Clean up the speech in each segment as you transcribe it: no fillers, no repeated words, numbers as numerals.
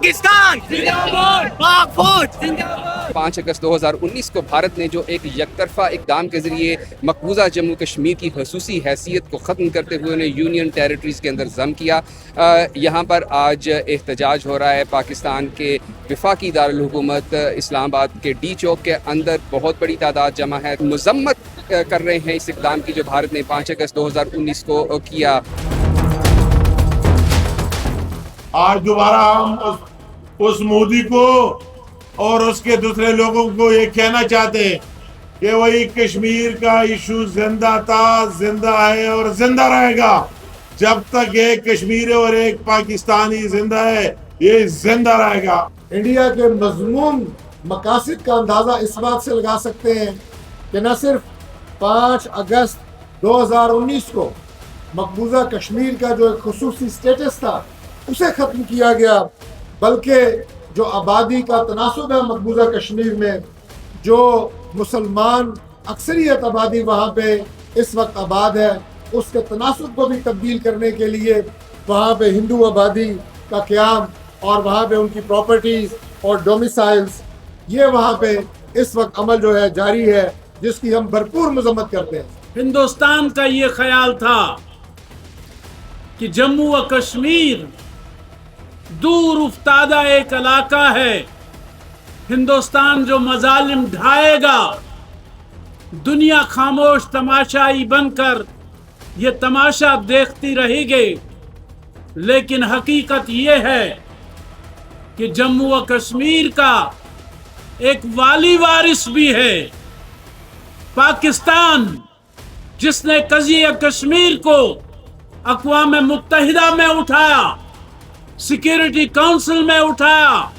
पाकिस्तान जिंदाबाद, पाक फौज जिंदाबाद। 5 अगस्त 2019 को भारत ने जो एक यकतरफा इकदाम के ज़रिए मकबूजा जम्मू कश्मीर की खसूसी हैसियत को ख़त्म करते हुए उन्हें यूनियन टेरिटरीज़ के अंदर ज़म किया, यहाँ पर आज एहतजाज हो रहा है। पाकिस्तान के वफाकी दारुल हुकूमत इस्लामाबाद के डी चौक के अंदर बहुत बड़ी तादाद जमा है, मजम्मत कर रहे हैं इस इकदाम की जो भारत ने 5 अगस्त 2019 को किया। आज दोबारा हम उस मोदी को और उसके दूसरे लोगों को ये कहना चाहते हैं कि वही कश्मीर का इशू जिंदा था, जिंदा है और जिंदा रहेगा। जब तक एक कश्मीर और एक पाकिस्तानी जिंदा है, ये जिंदा रहेगा। इंडिया के मजमून मकासद का अंदाज़ा इस बात से लगा सकते हैं कि न सिर्फ 5 अगस्त 2019 को मकबूजा कश्मीर का जो एक खुसूसी स्टेटस था उसे ख़त्म किया गया, बल्कि जो आबादी का तनासुब है मकबूजा कश्मीर में, जो मुसलमान अक्सरियत आबादी वहाँ पे इस वक्त आबाद है, उसके तनासुब को भी तब्दील करने के लिए वहाँ पे हिंदू आबादी का क़याम और वहाँ पे उनकी प्रॉपर्टीज़ और डोमिसाइल्स, ये वहाँ पे इस वक्त अमल जो है जारी है, जिसकी हम भरपूर मजम्मत करते हैं। हिंदुस्तान का ये ख्याल था कि जम्मू व कश्मीर दूर उफ्तादा एक इलाका है, हिंदुस्तान जो मजालिम ढाएगा, दुनिया खामोश तमाशाई बनकर ये तमाशा देखती रहेगी। लेकिन हकीकत ये है कि जम्मू व कश्मीर का एक वाली वारिस भी है, पाकिस्तान, जिसने कज़िया कश्मीर को अक़वाम मुत्तहिदा में उठाया, सिक्योरिटी काउंसिल में उठाया,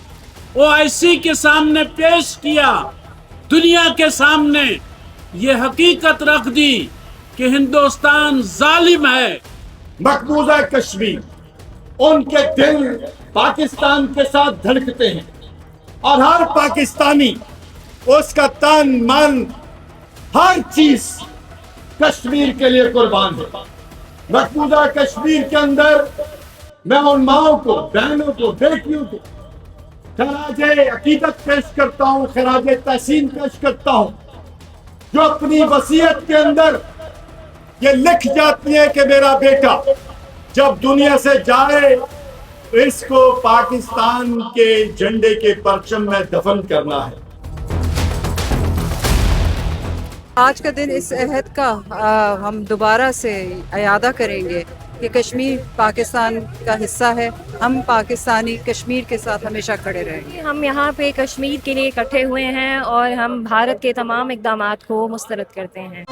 OIC के सामने पेश किया, दुनिया के सामने ये हकीकत रख दी कि हिंदुस्तान जालिम है। मकबूजा कश्मीर, उनके दिल पाकिस्तान के साथ धड़कते हैं और हर पाकिस्तानी उसका तन मन हर चीज कश्मीर के लिए कुर्बान है। मकबूजा कश्मीर के अंदर मैं उन माओं को, बहनों को, बेटियों को खराजे अकीदत पेश करता हूँ, खराजे तहसीन पेश करता हूँ, जो अपनी वसीयत के अंदर ये लिख जाती है कि मेरा बेटा जब दुनिया से जाए इसको पाकिस्तान के झंडे के परचम में दफन करना है। आज का दिन इस अहद का हम दोबारा से इयादा करेंगे कि कश्मीर पाकिस्तान का हिस्सा है, हम पाकिस्तानी कश्मीर के साथ हमेशा खड़े रहेंगे। हम यहाँ पे कश्मीर के लिए इकट्ठे हुए हैं और हम भारत के तमाम इक़दामात को मुस्तरद करते हैं।